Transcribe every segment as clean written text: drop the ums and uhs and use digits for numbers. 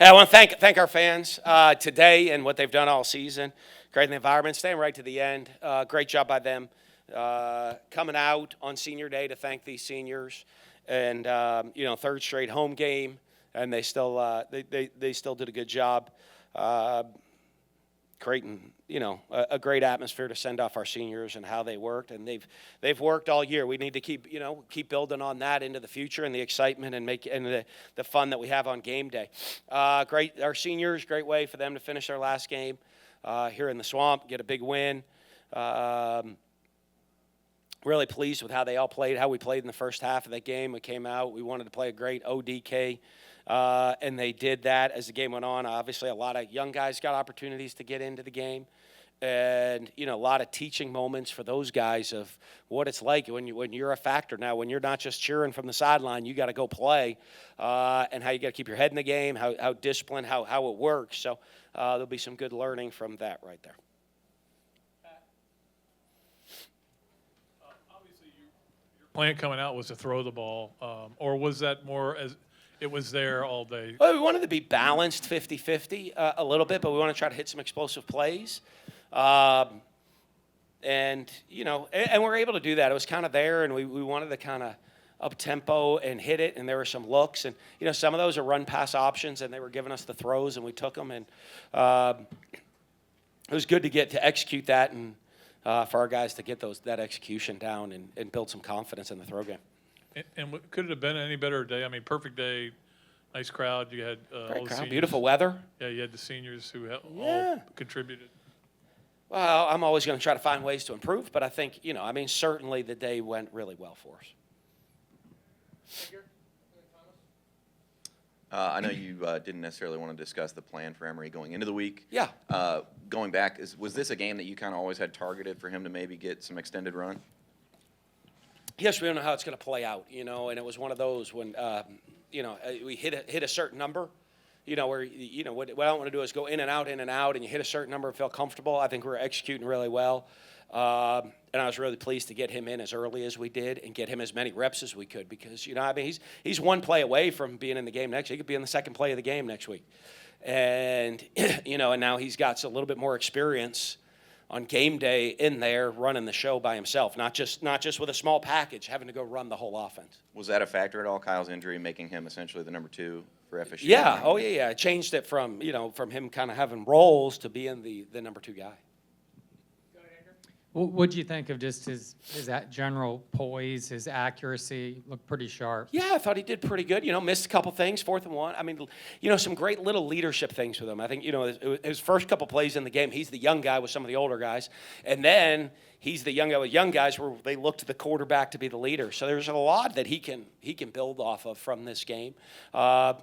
I want to thank our fans today and what they've done all season. Creating the environment, staying right to the end. Great job by them. Coming out on senior day to thank these seniors, and third straight home game, and they still they still did a good job. Creating a great atmosphere to send off our seniors and how they worked, and they've worked all year. We need to keep building on that into the future and the excitement and the fun that we have on game day. Great, our seniors, great way for them to finish their last game here in the Swamp, get a big win. Really pleased with how they all played, how we played in the first half of that game. We came out, we wanted to play a great ODK. And they did that as the game went on. Obviously, a lot of young guys got opportunities to get into the game, and a lot of teaching moments for those guys of what it's like when you're a factor now. When you're not just cheering from the sideline, you got to go play, and how you got to keep your head in the game, how disciplined, how it works. So there'll be some good learning from that right there. Obviously, your plan coming out was to throw the ball, or was that more as it was there all day? Well, we wanted to be balanced 50-50 a little bit, but we want to try to hit some explosive plays. And we're able to do that. It was kind of there, and we wanted to kind of up-tempo and hit it, and there were some looks. And, some of those are run-pass options, and they were giving us the throws, and we took them. And it was good to get to execute that and for our guys to get that execution down and build some confidence in the throw game. And could it have been any better day? I mean, perfect day, nice crowd. You had all the seniors. Beautiful weather. Yeah, you had the seniors who all contributed. Well, I'm always going to try to find ways to improve, but I think, certainly the day went really well for us. I know you didn't necessarily want to discuss the plan for Emory going into the week. Yeah. Going back, was this a game that you kind of always had targeted for him to maybe get some extended run? Yes, we don't know how it's going to play out, and it was one of those when, we hit a certain number, where, what I don't want to do is go in and out, and you hit a certain number and feel comfortable. I think we were executing really well, and I was really pleased to get him in as early as we did and get him as many reps as we could because, he's one play away from being in the game next week. He could be in the second play of the game next week. And, and now he's got a little bit more experience on game day in there running the show by himself, not just with a small package, having to go run the whole offense. Was that a factor at all, Kyle's injury, making him essentially the number 2 for FSU? Yeah, yeah. It changed it from him kind of having roles to being the number 2 guy. What do you think of just his general poise, his accuracy? Looked pretty sharp. Yeah, I thought he did pretty good. Missed a couple things, 4th and 1. I mean, some great little leadership things with him. I think, his first couple plays in the game, he's the young guy with some of the older guys. And then he's the young guy with young guys where they look to the quarterback to be the leader. So there's a lot that he can build off of from this game. I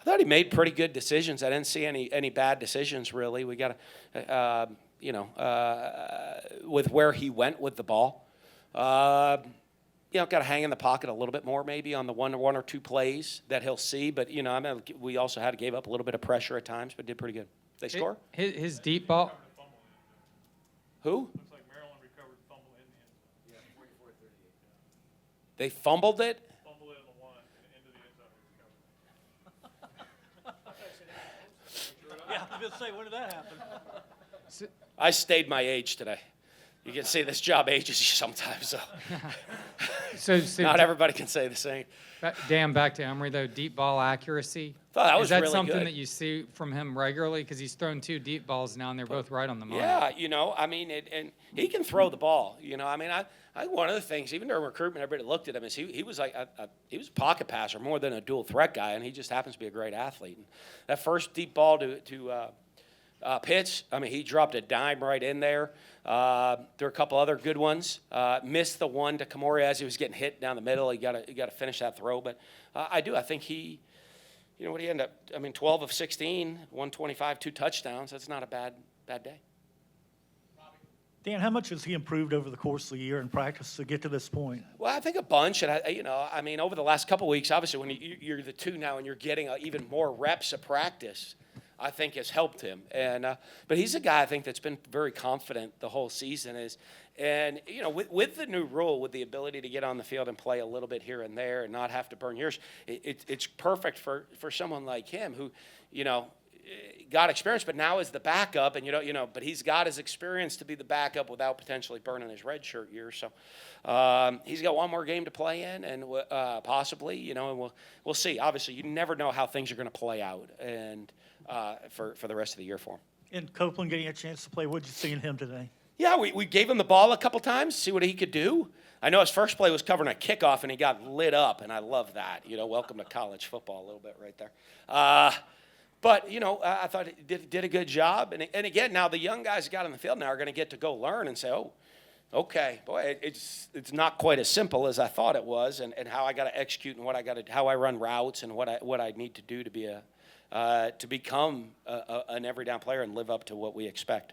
thought he made pretty good decisions. I didn't see any bad decisions, really. We got to... with where he went with the ball. Got to hang in the pocket a little bit more maybe on the one or two plays that he'll see. But, we also gave up a little bit of pressure at times, but did pretty good. They score? His deep ball. Who? Looks like Maryland recovered the fumble in the end zone. Yeah, 44-38. They fumbled it? Fumbled it on the 1 and into the end zone. Yeah, I was going to say, when did that happen? I stayed my age today. You can see this job ages you sometimes. So not everybody can say the same. Dan, back to Emory, though, deep ball accuracy. Thought that was Is that really something good. that you see from him regularly? Because he's thrown 2 deep balls now, and they're both right on the money. Yeah, and he can throw the ball. I one of the things, even during recruitment, everybody looked at him as he was like he was a pocket passer more than a dual threat guy, and he just happens to be a great athlete. And that first deep ball to Pitts, he dropped a dime right in there. There were a couple other good ones. Missed the one to Kamori as he was getting hit down the middle. You got to finish that throw. But I think he, what he ended up, 12 of 16, 125, 2 touchdowns. That's not a bad day. Dan, how much has he improved over the course of the year in practice to get to this point? Well, I think a bunch. And, over the last couple of weeks, obviously, when you're the 2 now and you're getting even more reps of practice, I think has helped him. And but he's a guy I think that's been very confident the whole season. And with the new rule, with the ability to get on the field and play a little bit here and there and not have to burn years, it's perfect for someone like him who, got experience, but now is the backup, and but he's got his experience to be the backup without potentially burning his redshirt year. So he's got one more game to play in, and possibly, and we'll see. Obviously, you never know how things are going to play out, and for the rest of the year for him. And Copeland getting a chance to play, what did you see in him today? Yeah, we gave him the ball a couple times, see what he could do. I know his first play was covering a kickoff, and he got lit up, and I love that. Welcome to college football a little bit right there. But, I thought he did a good job. And again, now the young guys that got on the field now are going to get to go learn and say, oh, okay, boy, it's not quite as simple as I thought it was, and how I got to execute and how I run routes and what I need to do to be to become an every down player and live up to what we expect.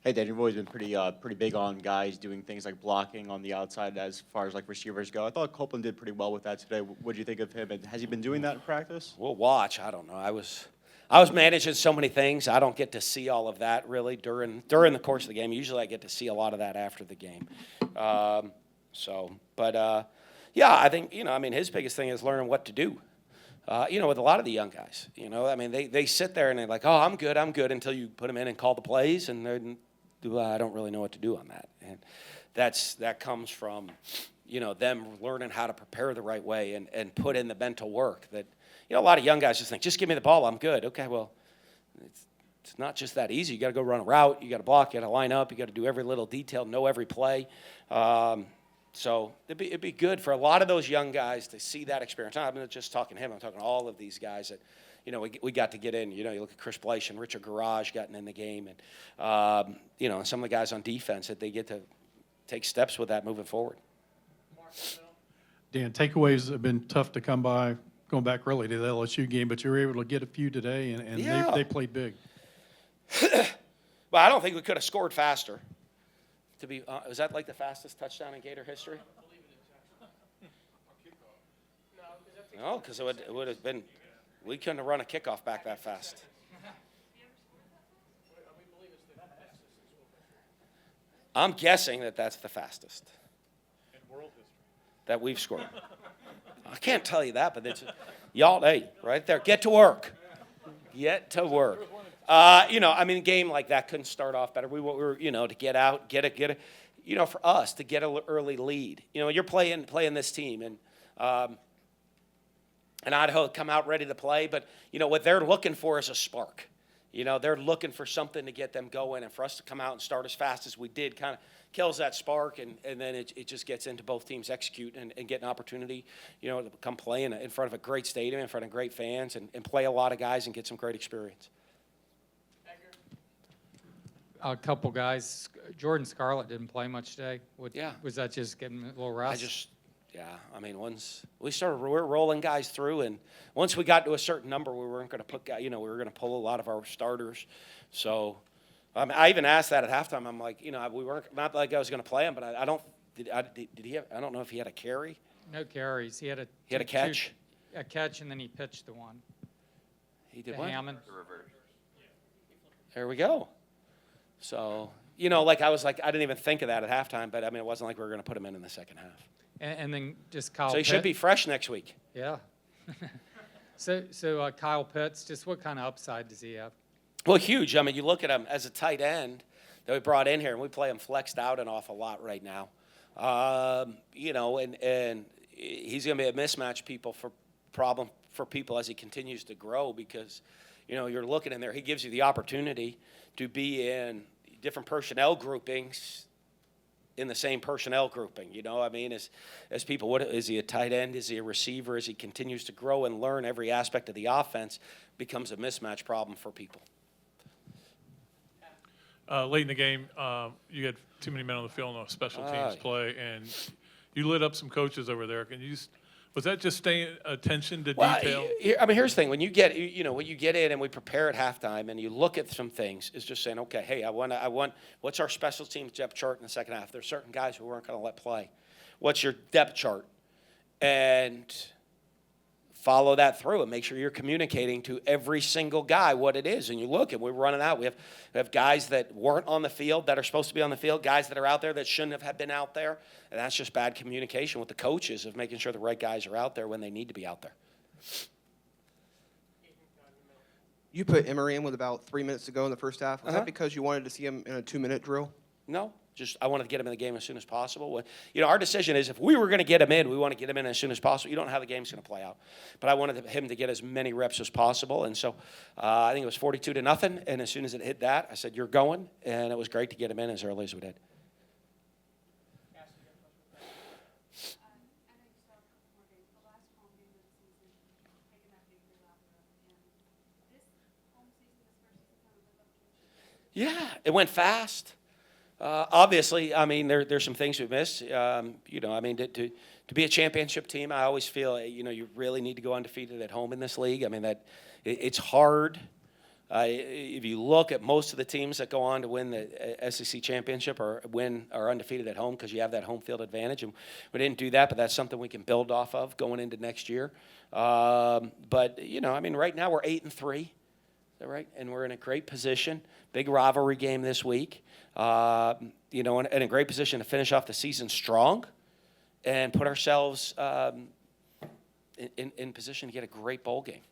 Hey, Dan, you've always been pretty big on guys doing things like blocking on the outside as far as like receivers go. I thought Copeland did pretty well with that today. What do you think of him? And has he been doing that in practice? We'll watch. I don't know. I was managing so many things. I don't get to see all of that really during the course of the game. Usually I get to see a lot of that after the game. Yeah, I think, his biggest thing is learning what to do. With a lot of the young guys, they sit there and they're like, oh, I'm good until you put them in and call the plays, and then I don't really know what to do on that. And that comes from, them learning how to prepare the right way and put in the mental work that, a lot of young guys just think, just give me the ball, I'm good. Okay, well, it's not just that easy. You got to go run a route, you got to block, you got to line up, you got to do every little detail, know every play. So it'd be good for a lot of those young guys to see that experience. I'm not just talking to him. I'm talking to all of these guys that, we got to get in. You look at Chris Blaish and Richard Garage getting in the game, and and some of the guys on defense that they get to take steps with that moving forward. Dan, takeaways have been tough to come by, going back really to the LSU game, but you were able to get a few today, and Yeah. they played big. Well, I don't think we could have scored faster. Was that like the fastest touchdown in Gator history? No, because it would have been. We couldn't have run a kickoff back that fast. I'm guessing that's the fastest that we've scored. I can't tell you that, but it's y'all. Hey, right there, get to work. Get to work. A game like that couldn't start off better. We were, to get out, get a, for us to get an early lead. You're playing this team, and Idaho come out ready to play, but what they're looking for is a spark. They're looking for something to get them going, and for us to come out and start as fast as we did kind of kills that spark, and then it just gets into both teams execute and get an opportunity, to come play in front of a great stadium, in front of great fans, and play a lot of guys and get some great experience. A couple guys. Jordan Scarlett didn't play much today. Yeah. Was that just getting a little rust? Once we're rolling guys through, and once we got to a certain number, we weren't going to put, we were going to pull a lot of our starters. So, I even asked that at halftime. I'm like, we weren't, not like I was going to play him, but I don't, did he have, I don't know if he had a carry. No carries. He had a catch? A catch, and then he pitched the one. He did to what? Hammond. There we go. So, I was like, I didn't even think of that at halftime, but it wasn't like we were going to put him in the second half. And then just Kyle. So he should be fresh next week. Yeah. So Kyle Pitts, just what kind of upside does he have? Well, huge. You look at him as a tight end that we brought in here, and we play him flexed out an awful lot right now. And he's going to be a mismatch problem for people as he continues to grow because, you're looking in there. He gives you the opportunity to be in different personnel groupings in the same personnel grouping, as people, what is he, a tight end? Is he a receiver? As he continues to grow and learn every aspect of the offense, becomes a mismatch problem for people. Late in the game, you had too many men on the field on a special teams play, and you lit up some coaches over there. Was that just staying attention to detail? Here's the thing: when you get in and we prepare at halftime, and you look at some things, is just saying, okay, hey, I want. What's our special teams depth chart in the second half? There's certain guys who weren't going to let play. What's your depth chart? And follow that through and make sure you're communicating to every single guy what it is. And you look, and we're running out. We have guys that weren't on the field that are supposed to be on the field, guys that are out there that shouldn't have been out there. And that's just bad communication with the coaches of making sure the right guys are out there when they need to be out there. You put Emery in with about 3 minutes to go in the first half. Was Uh-huh. that because you wanted to see him in a 2-minute drill? No, just I wanted to get him in the game as soon as possible. Our decision is if we were going to get him in, we want to get him in as soon as possible. You don't know how the game's going to play out. But I wanted him to get as many reps as possible. And so I think it was 42-0. And as soon as it hit that, I said, you're going. And it was great to get him in as early as we did. Yeah, it went fast. Obviously, I mean, there's some things we missed. To be a championship team, I always feel, you really need to go undefeated at home in this league. I mean, it's hard. If you look at most of the teams that go on to win the SEC championship are undefeated at home because you have that home field advantage. And we didn't do that, but that's something we can build off of going into next year. Right now we're 8-3. Is that right? And we're in a great position. Big rivalry game this week. And in a great position to finish off the season strong and put ourselves in position to get a great bowl game.